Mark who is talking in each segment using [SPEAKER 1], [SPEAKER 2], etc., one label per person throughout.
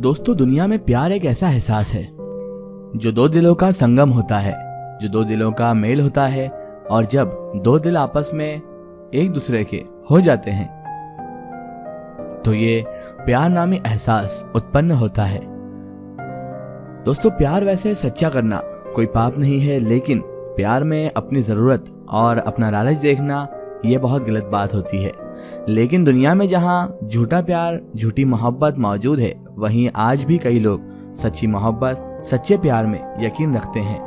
[SPEAKER 1] दोस्तों, दुनिया में प्यार एक ऐसा एहसास है जो दो दिलों का संगम होता है, जो दो दिलों का मेल होता है। और जब दो दिल आपस में एक दूसरे के हो जाते हैं तो ये प्यार नामी एहसास उत्पन्न होता है। दोस्तों, प्यार वैसे सच्चा करना कोई पाप नहीं है, लेकिन प्यार में अपनी जरूरत और अपना लालच देखना ये बहुत गलत बात होती है। लेकिन दुनिया में जहाँ झूठा प्यार, झूठी मोहब्बत मौजूद है, वहीं आज भी कई लोग सच्ची मोहब्बत, सच्चे प्यार में यकीन रखते हैं।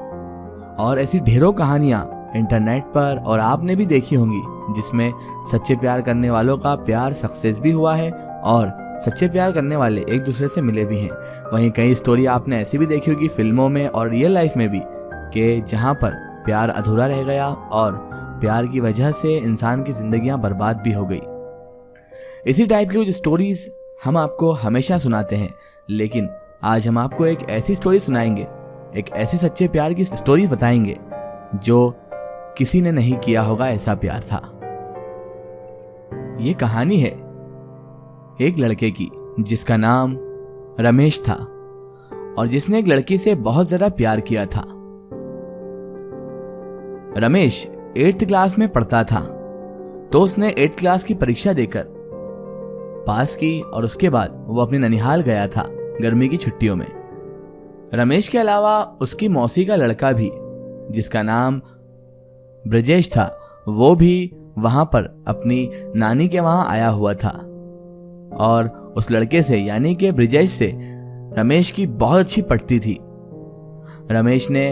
[SPEAKER 1] और ऐसी ढेरों कहानियां इंटरनेट पर और आपने भी देखी होंगी, जिसमें सच्चे प्यार करने वालों का प्यार सक्सेस भी हुआ है और सच्चे प्यार करने वाले एक दूसरे से मिले भी हैं। वहीं कई स्टोरी आपने ऐसी भी देखी होगी फिल्मों में और रियल लाइफ में भी, कि जहां पर प्यार अधूरा रह गया और प्यार की वजह से इंसान की जिंदगियां बर्बाद भी हो गई। इसी टाइप की कुछ स्टोरीज हम आपको हमेशा सुनाते हैं, लेकिन आज हम आपको एक ऐसी स्टोरी सुनाएंगे, एक ऐसे सच्चे प्यार की स्टोरी बताएंगे जो किसी ने नहीं किया होगा ऐसा प्यार था। ये कहानी है एक लड़के की जिसका नाम रमेश था और जिसने एक लड़की से बहुत ज्यादा प्यार किया था। रमेश 8th क्लास में पढ़ता था, तो उसने 8th क्लास की परीक्षा देकर पास की और उसके बाद वो अपने ननिहाल गया था गर्मी की छुट्टियों में। रमेश के अलावा उसकी मौसी का लड़का भी, जिसका नाम ब्रजेश था, वो भी वहां पर अपनी नानी के वहां आया हुआ था। और उस लड़के से यानी कि ब्रजेश से रमेश की बहुत अच्छी पटती थी। रमेश ने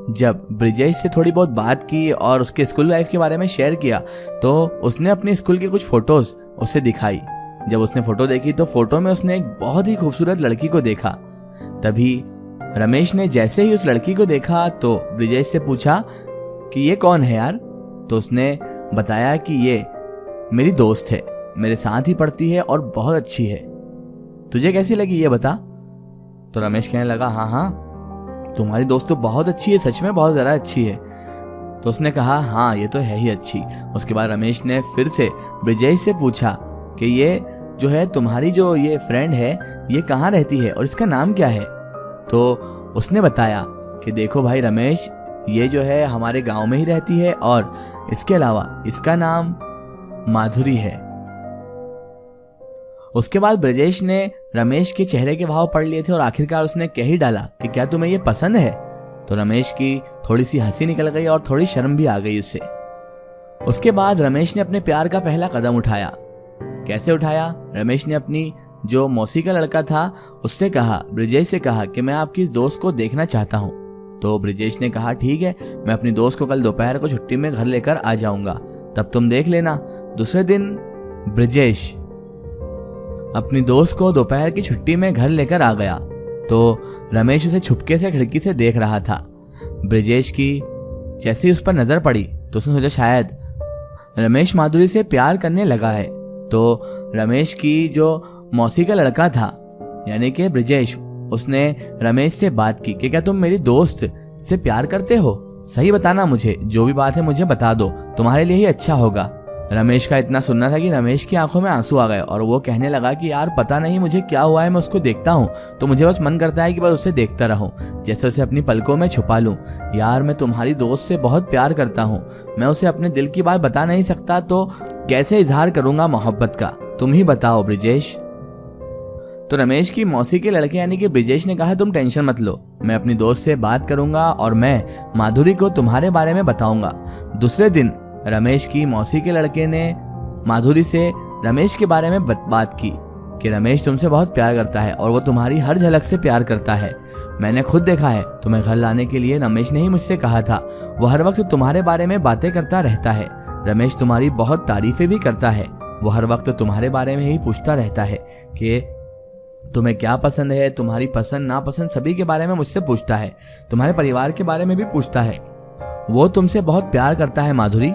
[SPEAKER 1] जब ब्रजेश से थोड़ी बहुत बात की और उसके स्कूल लाइफ के बारे में शेयर किया, तो उसने अपने स्कूल की कुछ फोटोज उससे दिखाई। जब उसने फोटो देखी तो फोटो में उसने एक बहुत ही खूबसूरत लड़की को देखा। तभी रमेश ने जैसे ही उस लड़की को देखा तो ब्रजेश से पूछा कि ये कौन है यार। तो उसने बताया कि ये मेरी दोस्त है, मेरे साथ ही पढ़ती है और बहुत अच्छी है, तुझे कैसी लगी ये बता। तो रमेश कहने लगा, हाँ, तुम्हारी दोस्त तो बहुत अच्छी है, सच में बहुत ज़्यादा अच्छी है। तो उसने कहा, हाँ, ये तो है ही अच्छी। उसके बाद रमेश ने फिर से ब्रजेश से पूछा कि ये जो है तुम्हारी जो ये फ्रेंड है, ये कहाँ रहती है और इसका नाम क्या है। तो उसने बताया कि देखो भाई रमेश, ये जो है हमारे गांव में ही रहती है और इसके अलावा इसका नाम माधुरी है। उसके बाद ब्रजेश ने रमेश के चेहरे के भाव पढ़ लिए थे और आखिरकार उसने कह ही डाला कि क्या तुम्हें ये पसंद है। तो रमेश की थोड़ी सी हंसी निकल गई और थोड़ी शर्म भी आ गई उससे। उसके बाद रमेश ने अपने प्यार का पहला कदम उठाया। कैसे उठाया? रमेश ने अपनी जो मौसी का लड़का था उससे कहा, ब्रजेश से कहा कि मैं आपकी इस दोस्त को देखना चाहता हूँ। तो ब्रजेश ने कहा, ठीक है, मैं अपनी दोस्त को कल दोपहर को छुट्टी में घर लेकर आ जाऊंगा, तब तुम देख लेना। दूसरे दिन ब्रजेश अपनी दोस्त को दोपहर की छुट्टी में घर लेकर आ गया, तो रमेश उसे छुपके से खिड़की से देख रहा था। ब्रजेश की जैसे ही उस पर नजर पड़ी तो उसने सोचा शायद रमेश माधुरी से प्यार करने लगा है। तो रमेश की जो मौसी का लड़का था यानी कि ब्रजेश, उसने रमेश से बात की कि क्या तुम मेरी दोस्त से प्यार करते हो, सही बताना मुझे, जो भी बात है मुझे बता दो, तुम्हारे लिए ही अच्छा होगा। रमेश का इतना सुनना था कि रमेश की आंखों में आंसू आ गए और वो कहने लगा कि यार पता नहीं मुझे क्या हुआ है, मैं उसको देखता हूँ तो मुझे बस मन करता है कि बस उसे देखता रहूं, जैसे उसे अपनी पलकों में छुपा लूं। यार मैं तुम्हारी दोस्त से बहुत प्यार करता हूँ, मैं उसे अपने दिल की बात बता नहीं सकता तो कैसे इजहार करूंगा मोहब्बत का, तुम ही बताओ ब्रजेश। तो रमेश की मौसी के लड़के यानी कि ब्रजेश ने कहा, तुम टेंशन मत लो, मैं अपनी दोस्त से बात करूंगा और मैं माधुरी को तुम्हारे बारे में बताऊंगा। दूसरे दिन रमेश की मौसी के लड़के ने माधुरी से रमेश के बारे में बात की कि रमेश तुमसे बहुत प्यार करता है और वो तुम्हारी हर झलक से प्यार करता है। मैंने खुद देखा है, तुम्हें घर लाने के लिए रमेश ने ही मुझसे कहा था। वो हर वक्त तुम्हारे बारे में बातें करता रहता है। रमेश तुम्हारी बहुत तारीफें भी करता है। वो हर वक्त तुम्हारे बारे में ही पूछता रहता है कि तुम्हें क्या पसंद है, तुम्हारी पसंद नापसंद सभी के बारे में मुझसे पूछता है। तुम्हारे परिवार के बारे में भी पूछता है। वो तुमसे बहुत प्यार करता है माधुरी।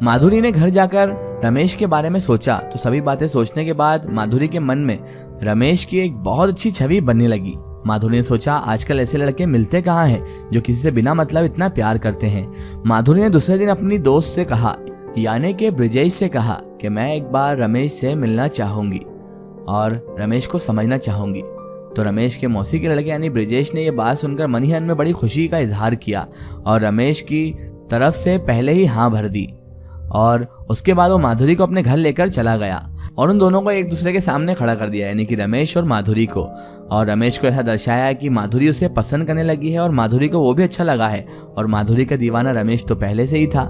[SPEAKER 1] माधुरी ने घर जाकर रमेश के बारे में सोचा तो सभी बातें सोचने के बाद माधुरी के मन में रमेश की एक बहुत अच्छी छवि बनने लगी। माधुरी ने सोचा आजकल ऐसे लड़के मिलते कहाँ हैं जो किसी से बिना मतलब इतना प्यार करते हैं। माधुरी ने दूसरे दिन अपनी दोस्त से कहा यानी कि ब्रजेश से कहा कि मैं एक बार रमेश से मिलना चाहूंगी। और रमेश को समझना चाहूंगी। तो रमेश के मौसी के लड़के यानी ब्रिजेश ने ये बात सुनकर मन ही मन में बड़ी खुशी का इजहार किया और रमेश की तरफ से पहले ही हाँ भर दी। और उसके बाद वो माधुरी को अपने घर लेकर चला गया और उन दोनों को एक दूसरे के सामने खड़ा कर दिया, यानी कि रमेश और माधुरी को। और रमेश को ऐसा दर्शाया कि माधुरी उसे पसंद करने लगी है और माधुरी को वो भी अच्छा लगा है और माधुरी का दीवाना रमेश तो पहले से ही था।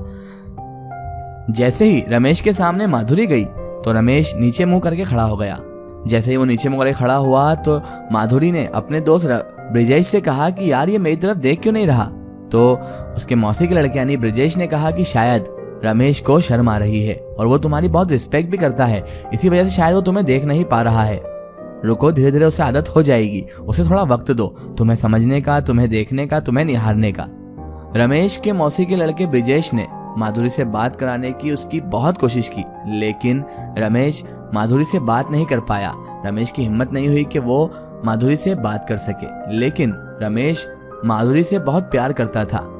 [SPEAKER 1] जैसे ही रमेश के सामने माधुरी गई तो रमेश नीचे मुंह करके खड़ा हो गया। जैसे ही वो नीचे मुंह करके खड़ा हुआ तो माधुरी ने अपने दोस्त ब्रिजेश से कहा कि यार ये मेरी तरफ देख क्यों नहीं रहा। तो उसके मौसी के लड़के यानी ब्रिजेश ने कहा कि शायद रमेश को शर्म आ रही है और वो तुम्हारी बहुत रिस्पेक्ट भी करता है, इसी वजह से शायद वो तुम्हें देख नहीं पा रहा है। रुको, धीरे धीरे उसे आदत हो जाएगी, उसे थोड़ा वक्त दो, तुम्हें समझने का, तुम्हें देखने का, तुम्हें निहारने का। रमेश के मौसी के लड़के ब्रिजेश ने माधुरी से बात कराने की उसकी बहुत कोशिश की, लेकिन रमेश माधुरी से बात नहीं कर पाया। रमेश की हिम्मत नहीं हुई कि वो माधुरी से बात कर सके, लेकिन रमेश माधुरी से बहुत प्यार करता था।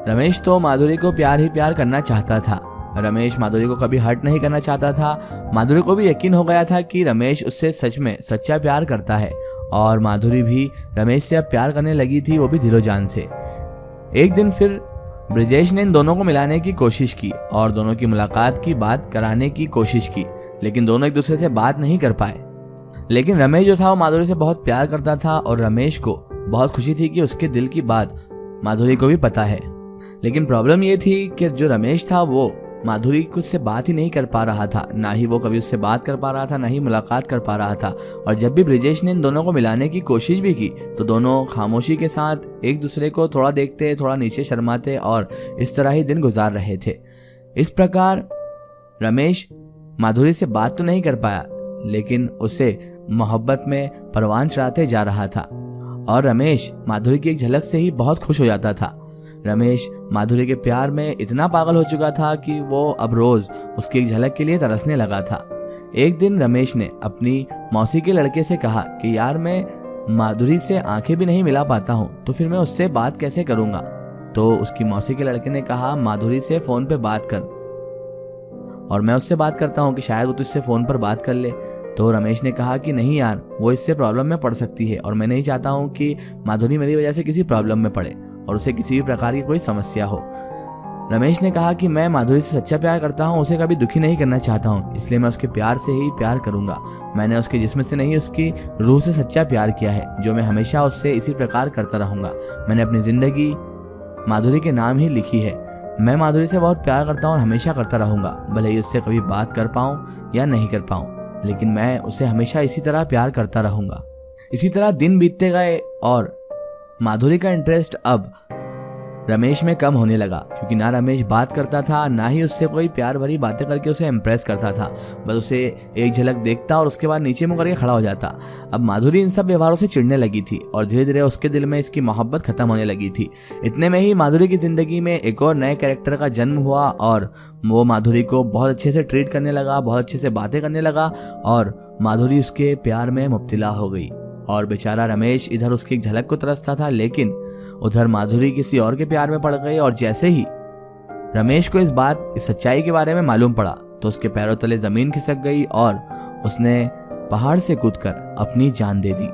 [SPEAKER 1] रमेश तो माधुरी को प्यार ही प्यार करना चाहता था। रमेश माधुरी को कभी हर्ट नहीं करना चाहता था। माधुरी को भी यकीन हो गया था कि रमेश उससे सच में सच्चा प्यार करता है और माधुरी भी रमेश से अब प्यार करने लगी थी, वो भी दिलो जान से। एक दिन फिर ब्रिजेश ने इन दोनों को मिलाने की कोशिश की और दोनों की मुलाकात की बात कराने की कोशिश की, लेकिन दोनों एक दूसरे से बात नहीं कर पाए। लेकिन रमेश जो था वो माधुरी से बहुत प्यार करता था और रमेश को बहुत खुशी थी कि उसके दिल की बात माधुरी को भी पता है। लेकिन प्रॉब्लम ये थी कि जो रमेश था वो माधुरी को उससे बात ही नहीं कर पा रहा था, ना ही वो कभी उससे बात कर पा रहा था, ना ही मुलाकात कर पा रहा था। और जब भी ब्रिजेश ने इन दोनों को मिलाने की कोशिश भी की तो दोनों खामोशी के साथ एक दूसरे को थोड़ा देखते, थोड़ा नीचे शर्माते और इस तरह ही दिन गुजार रहे थे। इस प्रकार रमेश माधुरी से बात तो नहीं कर पाया, लेकिन उसे मोहब्बत में परवान चढ़ाते जा रहा था और रमेश माधुरी की एक झलक से ही बहुत खुश हो जाता था। रमेश माधुरी के प्यार में इतना पागल हो चुका था कि वो अब रोज उसकी एक झलक के लिए तरसने लगा था। एक दिन रमेश ने अपनी मौसी के लड़के से कहा कि यार मैं माधुरी से आंखें भी नहीं मिला पाता हूँ, तो फिर मैं उससे बात कैसे करूँगा। तो उसकी मौसी के लड़के ने कहा माधुरी से फ़ोन पे बात कर और मैं उससे बात करता हूँ कि शायद वो तुझसे फ़ोन पर बात कर ले। तो रमेश ने कहा कि नहीं यार, वो इससे प्रॉब्लम में पड़ सकती है और मैं नहीं चाहता हूँ कि माधुरी मेरी वजह से किसी प्रॉब्लम में पड़े और उसे किसी भी प्रकार की कोई समस्या हो। रमेश ने कहा कि मैं माधुरी से सच्चा प्यार करता हूँ, उसे कभी दुखी नहीं करना चाहता हूँ, इसलिए मैं उसके प्यार से ही प्यार करूँगा। मैंने उसके जिस्म से नहीं, उसकी रूह से सच्चा प्यार किया है, जो मैं हमेशा उससे इसी प्रकार करता रहूँगा। मैंने अपनी ज़िंदगी माधुरी के नाम ही लिखी है। मैं माधुरी से बहुत प्यार करता हूँ और हमेशा करता रहूँगा, भले ही उससे कभी बात कर पाऊँ या नहीं कर पाऊँ, लेकिन मैं उसे हमेशा इसी तरह प्यार करता रहूँगा। इसी तरह दिन बीतते गए और माधुरी का इंटरेस्ट अब रमेश में कम होने लगा, क्योंकि ना रमेश बात करता था, ना ही उससे कोई प्यार भरी बातें करके उसे इम्प्रेस करता था। बस उसे एक झलक देखता और उसके बाद नीचे मुँह करके खड़ा हो जाता। अब माधुरी इन सब व्यवहारों से चिढ़ने लगी थी और धीरे धीरे उसके दिल में इसकी मोहब्बत खत्म होने लगी थी। इतने में ही माधुरी की जिंदगी में एक और नए कैरेक्टर का जन्म हुआ और वो माधुरी को बहुत अच्छे से ट्रीट करने लगा, बहुत अच्छे से बातें करने लगा और माधुरी उसके प्यार में मुब्तला हो गई। और बेचारा रमेश इधर उसकी एक झलक को तरसता था, लेकिन उधर माधुरी किसी और के प्यार में पड़ गई। और जैसे ही रमेश को इस सच्चाई के बारे में मालूम पड़ा तो उसके पैरों तले जमीन खिसक गई और उसने पहाड़ से कूदकर अपनी जान दे दी।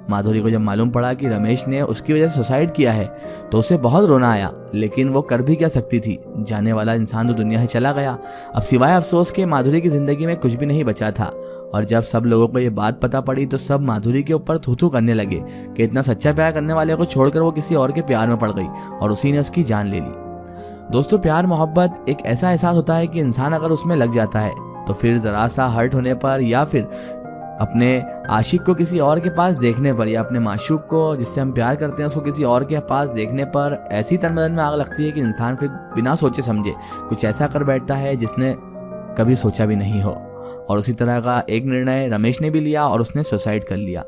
[SPEAKER 1] माधुरी को जब मालूम पड़ा कि रमेश ने उसकी वजह से सुसाइड किया है तो उसे बहुत रोना आया, लेकिन वो कर भी क्या सकती थी, जाने वाला इंसान तो दुनिया से चला गया। अब सिवाय अफसोस के माधुरी की जिंदगी में कुछ भी नहीं बचा था। और जब सब लोगों को ये बात पता पड़ी तो सब माधुरी के ऊपर थू थू करने लगे कि इतना सच्चा प्यार करने वाले को छोड़कर वो किसी और के प्यार में पड़ गई और उसी ने उसकी जान ले ली। दोस्तों, प्यार मोहब्बत एक ऐसा एहसास होता है कि इंसान अगर उसमें लग जाता है तो फिर जरा सा हर्ट होने पर या फिर अपने आशिक को किसी और के पास देखने पर या अपने माशूक को जिससे हम प्यार करते हैं उसको किसी और के पास देखने पर ऐसी तन बदन में आग लगती है कि इंसान फिर बिना सोचे समझे कुछ ऐसा कर बैठता है जिसने कभी सोचा भी नहीं हो। और उसी तरह का एक निर्णय रमेश ने भी लिया और उसने सुसाइड कर लिया।